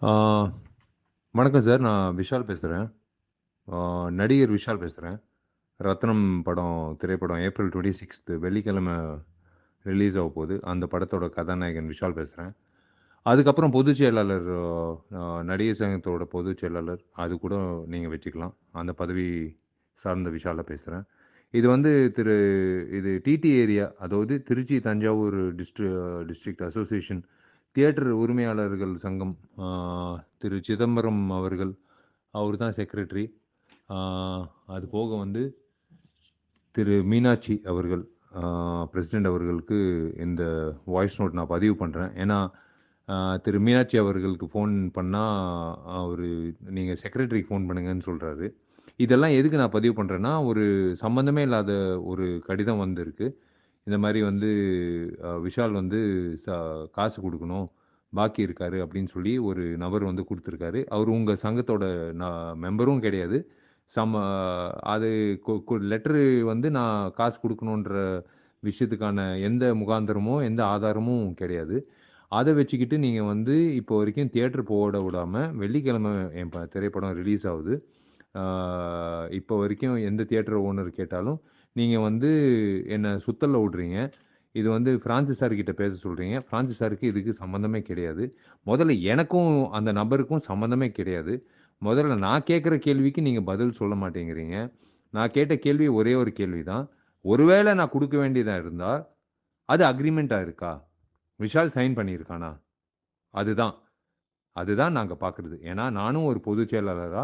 ஆ, வணக்கம் சார். நான் விஷால் பேசுறேன். நடிகர் விஷால் பேசுறேன். ரத்னம் படம் திரைப்படம் ஏப்ரல் 26 வெள்ளிக்கிழமை ரிலீஸ் ஆக போகுது. அந்த படத்தோட கதாநாயகன் விஷால் பேசுறேன். அதுக்கப்புறம் பொதுச் செயலாளர், நடிகர் சங்கத்தோட பொதுச் செயலாளர் அது கூட நீங்க வச்சுக்கலாம். அந்த பதவி சார்ந்த விஷால பேசுறேன். இது வந்து திரு இது டிடி ஏரியா, அதாவது Tiruchi Thanjavur district association theatre உரிமையாளர்கள் சங்கம். ஆ, திரு சிதம்பரம் அவர்கள், அவர் தான் செக்ரட்டரி. அது போக வந்து திரு மீனாட்சி அவர்கள், பிரசிடெண்ட் அவர்களுக்கு இந்த வாய்ஸ் நோட் நான் பதிவு பண்ணுறேன். ஏன்னா திரு மீனாட்சி அவர்களுக்கு ஃபோன் பண்ணால் அவர் நீங்கள் செக்ரட்டரிக்கு ஃபோன் பண்ணுங்கன்னு சொல்கிறாரு. இதெல்லாம் எதுக்கு நான் பதிவு பண்ணுறேன்னா, ஒரு சம்மந்தமே இல்லாத ஒரு கடிதம் வந்திருக்கு. இந்த மாதிரி வந்து விஷால் வந்து காசு கொடுக்கணும், பாக்கி இருக்காரு அப்படின்னு சொல்லி ஒரு நபர் வந்து கொடுத்துருக்காரு. அவர் உங்கள் சங்கத்தோட மெம்பரும் கிடையாது. சம அது லெட்டரு வந்து நான் காசு கொடுக்கணுன்ற விஷயத்துக்கான எந்த முகாந்திரமோ எந்த ஆதாரமும் கிடையாது. அதை வச்சுக்கிட்டு நீங்கள் வந்து இப்போ வரைக்கும் தியேட்டர் போட விடாமல் வெள்ளிக்கிழமை என் திரைப்படம் ரிலீஸ் ஆகுது. இப்போ வரைக்கும் எந்த தியேட்டர் ஓனர் கேட்டாலும் நீங்கள் வந்து என்னை சுத்தல்ல விட்றீங்க. இது வந்து பிரான்சிஸ் சார் கிட்ட பேச சொல்கிறீங்க. பிரான்சிஸ் சாருக்கு இதுக்கு சம்மந்தமே கிடையாது. முதல்ல எனக்கும் அந்த நபருக்கும் சம்மந்தமே கிடையாது. முதல்ல நான் கேட்குற கேள்விக்கு நீங்கள் பதில் சொல்ல மாட்டேங்கிறீங்க. நான் கேட்ட கேள்வி ஒரே ஒரு கேள்வி தான். ஒருவேளை நான் கொடுக்க வேண்டியதாக இருந்தால் அது அக்ரிமெண்ட்டாக இருக்கா? விஷால் சைன் பண்ணியிருக்கானா? அதுதான். அதுதான் நாங்க பார்க்குறது. ஏன்னா, நானும் ஒரு பொதுச் செயலாளரா,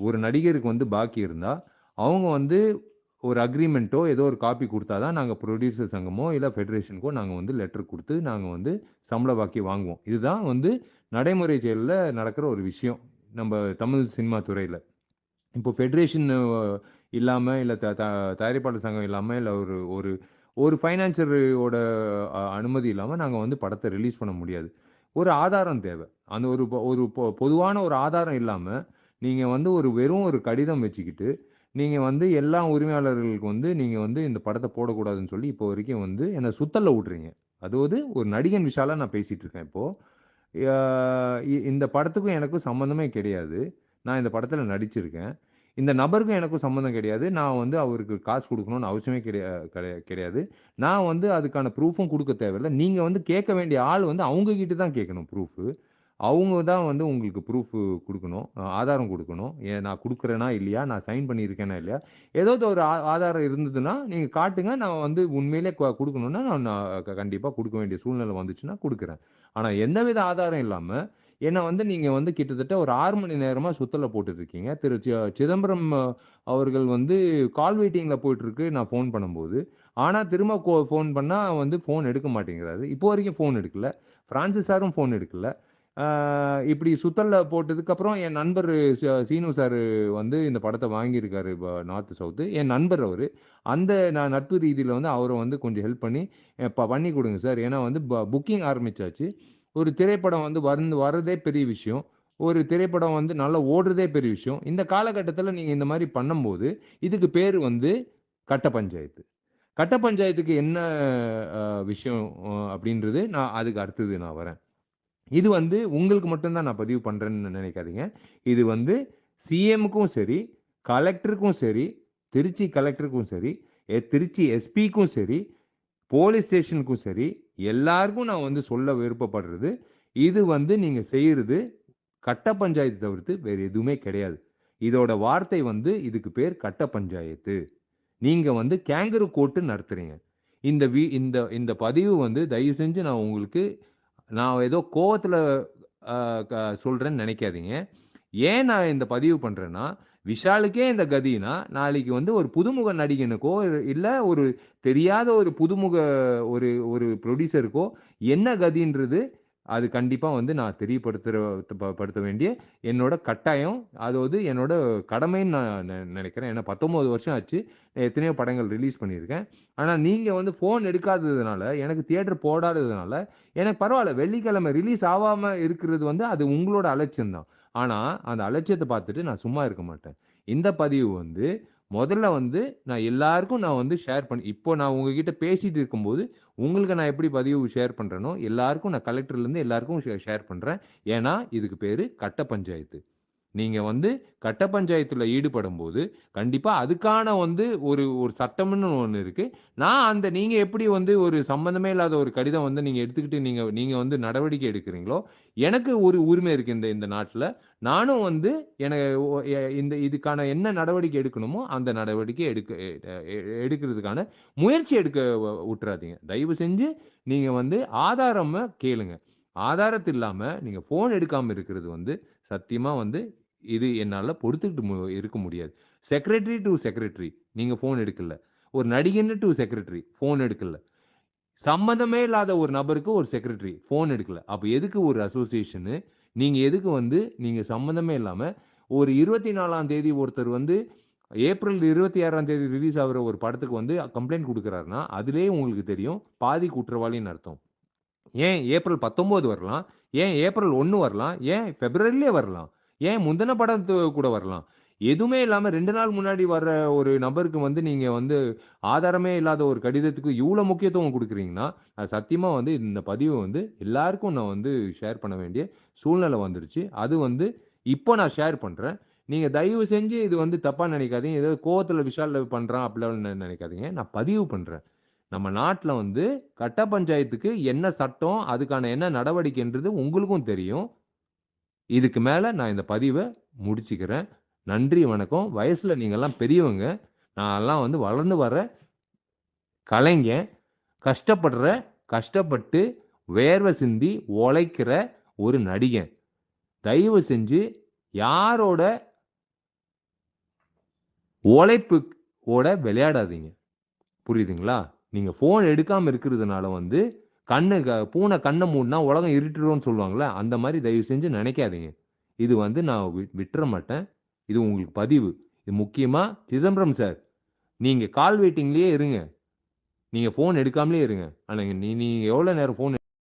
ஒரு நடிகருக்கு வந்து பாக்கி இருந்தா, அவங்க வந்து ஒரு அக்ரீமெண்ட்டோ, ஏதோ ஒரு காப்பி குடுத்தா தான் நாங்க புரொடியூசர் சங்கமோ, இல்ல ஃபெடரேஷனுக்கோ நாங்க வந்து லெட்டர் குடுத்து, நாங்க வந்து சம்பள பாக்கி வாங்குவோம். இதுதான் வந்து நடைமுறை செயல்ல நடக்கிற ஒரு விஷயம். நம்ப தமிழ் சினிமா துறையில. இப்போ ஃபெடரேஷன் இல்லாம, இல்ல த த தயாரிப்பாளர் சங்கம் இல்லாம, இல்ல ஒரு ஒரு ஒரு ஃபைனான்சரோட அனுமதி இல்லாம நாங்க வந்து படத்த ரிலீஸ் பண்ண முடியாது. ஒரு ஆதாரம் தேவை. அந்த பொதுவான ஒரு ஆதாரம் இல்லாம, நீங்க வந்து வெறும் ஒரு கடிதம் வச்சுக்கிட்டு, நீங்க வந்து எல்லா உரிமையாளர்களுக்கு வந்து நீங்க வந்து இந்த படத்த போடக்கூடாதுன்னு சொல்லி இப்போ வரைக்கும் வந்து என்ன சுத்தல்ல விட்றீங்க. அதாவது ஒரு நடிகன் விஷாலா நான் பேசிட்டு இருக்கேன் இப்போ. யா இந்த படத்துக்கும் எனக்கும் சம்மந்தமே கிடையாது. நான் இந்த படத்துல நடிச்சிருக்கேன். இந்த நபருக்கும் எனக்கும் சம்மந்தம் கிடையாது. நான் வந்து அவருக்கு காசு குடுக்கணும்னு அவசியமே கிடையாது. நான் வந்து அதுக்கான ப்ரூஃபும் குடுக்க தேவையில்ல. நீங்க வந்து கேட்க வேண்டிய ஆள் வந்து அவங்க கிட்ட தான் கேட்கணும் ப்ரூஃபு. அவங்க தான் வந்து உங்களுக்கு ப்ரூஃப் குடுக்கணும். ஆதாரம் குடுக்கணும். நான் குடுக்குறேனா இல்லையா? நான் சைன் பண்ணியிருக்கேனா இல்லையா? ஏதாவது ஒரு ஆதாரம் இருந்ததுன்னா, நீங்க காட்டுங்க. நான் வந்து உண்மையிலே குடுக்கணும்னா, நான் நான் கண்டிப்பா குடுக்க வேண்டிய சூழ்நிலை வந்துச்சுன்னா குடுக்குறேன். ஆனா எந்தவித ஆதாரம் இல்லாம, என்ன வந்து நீங்க வந்து கிட்டத்தட்ட ஒரு 6 மணி நேரமா சுத்தல்ல போட்டுட்டு இருக்கீங்க. திரு சிதம்பரம் அவர்கள் வந்து கால் வெயிட்டிங்ல போயிட்டுருக்கு நான் ஃபோன் பண்ணும்போது. ஆனா திரும்ப ஃபோன் பண்ணா வந்து ஃபோன் எடுக்க மாட்டேங்கிறாரு. இப்போ வரைக்கும் ஃபோன் எடுக்கல. பிரான்சிஸ் சாரும் ஃபோன் எடுக்கல. ஆ, இப்படி சுத்தல்ல போட்டதுக்கப்புறம் என் நண்பர் சீனு சார் வந்து இந்த படத்த வாங்கியிருக்காரு நார்த், சவுத். என் நண்பர் அவரு. அந்த நான் நட்பு ரீதியில வந்து அவர வந்து கொஞ்சம் ஹெல்ப் பண்ணி பண்ணி குடுங்க சார். ஏன்னா வந்து புக்கிங் ஆரம்பிச்சாச்சு. ஒரு திரைப்படம் வந்து வரதே பெரிய விஷயம். ஒரு திரைப்படம் வந்து நல்லா ஓடுறதே பெரிய விஷயம். இந்த காலகட்டத்தில நீங்க இந்த மாரி பண்ணும்போது, இதுக்கு பேரு வந்து கட்ட பஞ்சாயத்து. கட்ட பஞ்சாயத்துக்கு என்ன அ விஷயம் அப்படின்றது நான் அதுக்கு அடுத்தது நான் வரேன். இது வந்து உங்களுக்கு மட்டும் தான் நான் பதிவு பண்றேன்னு நினைக்காதீங்க. இது வந்து சிஎம்முக்கும் சரி, கலெக்டருக்கும் சரி, திருச்சி கலெக்டருக்கும் சரி, திருச்சி எஸ்பிக்கும் சரி, போலீஸ் ஸ்டேஷனுக்கும் சரி, எல்லாருக்கும் நான் வந்து சொல்ல விருப்பப்படுறது, இது வந்து நீங்க செய்யறது கட்ட பஞ்சாயத்து தவிர்த்து வேற எதுவுமே கிடையாது. இதோட வார்த்தை வந்து இதுக்கு பேர் கட்ட பஞ்சாயத்து. நீங்க வந்து கேங்கரு கோர்ட் நடத்துறீங்க. இந்த இந்த பதிவு வந்து தயவு செஞ்சு நான் ஏதோ கோவத்துல அ க சொல்றேன்னு நெனைக்காதீங்க. ஏன் நான் இந்த பதிவு பண்றேன்னா, விஷாலுக்கே இந்த கதின்னா, நாளைக்கு வந்து ஒரு புதுமுக நடிகனுக்கோ, இல்ல ஒரு தெரியாத ஒரு புதுமுக ஒரு ஒரு புரொடியூசருக்கோ என்ன கதின்றது, அது கண்டிப்பா வந்து நான் படுத்த வேண்டிய என்னோட கட்டாயம். அதாவது என்னோட கடமைன்னு நான் நெனைக்கிறேன். ஏன்னா 19 வருஷம் ஆச்சு. எத்தனையோ படங்கள் ரிலீஸ் பண்ணியிருக்கேன். ஆனா நீங்க வந்து ஃபோன் எடுக்காததுனால, எனக்கு தியேட்டர் போடாததுனால, எனக்கு பரவால்ல. வெள்ளிக்கிழமை ரிலீஸ் ஆவாம இருக்கிறது வந்து அது உங்களோட அலட்சியம் தான். ஆனா, அந்த அலட்சியத்த பார்த்துட்டு நான் சும்மா இருக்க மாட்டேன். இந்த பதிவு வந்து முதல்ல வந்து நான் எல்லாருக்கும் நான் வந்து ஷேர் பண்ணி இப்போ நான் உங்ககிட்ட பேசிட்டு இருக்கும்போது, உங்களுக்கு நான் எப்படி பதிவு ஷேர் பண்றேனோ எல்லாருக்கும் நான் கலெக்டர்ல இருந்து எல்லாருக்கும் ஷேர் பண்றேன். ஏன்னா இதுக்கு பேரு கட்ட பஞ்சாயத்து. நீங்க வந்து கட்ட பஞ்சாயத்துல ஈடுபடும் போது கண்டிப்பா அதுக்கான வந்து ஒரு ஒரு சட்டம்னு ஒண்ணு இருக்கு. நான் அந்த நீங்க எப்படி வந்து ஒரு சம்பந்தமே இல்லாத ஒரு கடிதம் வந்து நீங்க எடுத்துக்கிட்டு நீங்க நீங்க வந்து நடவடிக்கை எடுக்கிறீங்களோ, எனக்கு ஒரு உரிமை இருக்கு இந்த இந்த நாட்டுல. நானும் வந்து எனக்கு இந்த இதுக்கான என்ன நடவடிக்கை எடுக்கணுமோ அந்த நடவடிக்கை எடுக்கிறதுக்கான முயற்சி எடுக்க விட்டுறாதீங்க. தயவு செஞ்சு நீங்க வந்து ஆதாரமா கேளுங்க. ஆதாரத்து இல்லாம நீங்க போன் எடுக்காம இருக்கிறது வந்து சத்தியமா வந்து இது என்னால பொறுத்துக்கிட்டு இருக்க முடியாது. செக்ரட்டரி டு செக்ரட்டரி நீங்க போன் எடுக்கல. ஒரு நடிகன்னு டு செக்ரட்டரி போன் எடுக்கல. சம்மந்தமே இல்லாத ஒரு நபருக்கு ஒரு செக்ரட்டரி போன் எடுக்கல. அப்ப எதுக்கு ஒரு அசோசியேஷனு? நீங்க எதுக்கு வந்து நீங்க சம்மந்தமே இல்லாம ஒரு 24ஆம் தேதி ஒருத்தர் வந்து ஏப்ரல் 26ஆம் தேதி ரிலீஸ் ஆகுற ஒரு படத்துக்கு வந்து கம்ப்ளைண்ட் குடுக்குறாருன்னா, அதிலேயே உங்களுக்கு தெரியும் பாதி குற்றவாளின்னு அர்த்தம். ஏன் ஏப்ரல் 19 வரலாம்? ஏன் ஏப்ரல் 1 வரலாம்? ஏன் பிப்ரவரியிலே வரலாம்? ஏன் முந்தின படத்து கூட வரலாம்? எதுவுமே இல்லாம 2 நாள் முன்னாடி வர்ற ஒரு நபருக்கு வந்து நீங்க வந்து ஆதாரமே இல்லாத ஒரு கடிதத்துக்கு இவ்ளோ முக்கியத்துவம் குடுக்குறீங்கன்னா, அது சத்தியமா வந்து இந்த பதிவு வந்து எல்லாருக்கும் நான் வந்து ஷேர் பண்ண வேண்டிய சூழ்நிலை வந்துருச்சு. அது வந்து இப்போ நான் ஷேர் பண்றேன். நீங்க தயவு செஞ்சு இது வந்து தப்பா நெனைக்காதீங்க. ஏதோ கோவத்துல விஷால் பண்றான் அப்படிலாம் நெனைக்காதீங்க. நான் பதிவு பண்றேன். நம்ம நாட்டுல வந்து கட்ட பஞ்சாயத்துக்கு என்ன சட்டம், அதுக்கான என்ன நடவடிக்கைன்றது உங்களுக்கும் தெரியும். இதுக்கு மேல நான் இந்த பதிவ முடிச்சுக்கிறேன். நன்றி, வணக்கம். வயசுல நீங்கலாம் பெரியவங்க. நான்லாம் வந்து வளர்ந்து வர்ற கலைஞன். கஷ்டப்பட்டு வேர்வை சிந்தி உழைக்கிற ஒரு நடிகன். தயவு செஞ்சு யாரோட உழைப்போட விளையாடாதீங்க. புரியுதுங்களா? நீங்க போன் எடுக்காம இருக்கிறதுனால வந்து பூனை கண்ண மூடுனா உலகம் இருட்டிரும்னு சொல்லுவாங்கல்ல, அந்த மாதிரி தயவு செஞ்சு நினைக்காதீங்க. இது வந்து நான் விட்டுற மாட்டேன். இது உங்களுக்கு பதிவு. இது முக்கியமா சிதம்பரம் சார், நீங்க கால் வெயிட்டிங்லயே இருங்க. நீங்க போன் எடுக்காமலே இருங்க. ஆனா நீ நீ எவ்வளவு நேரம் போன்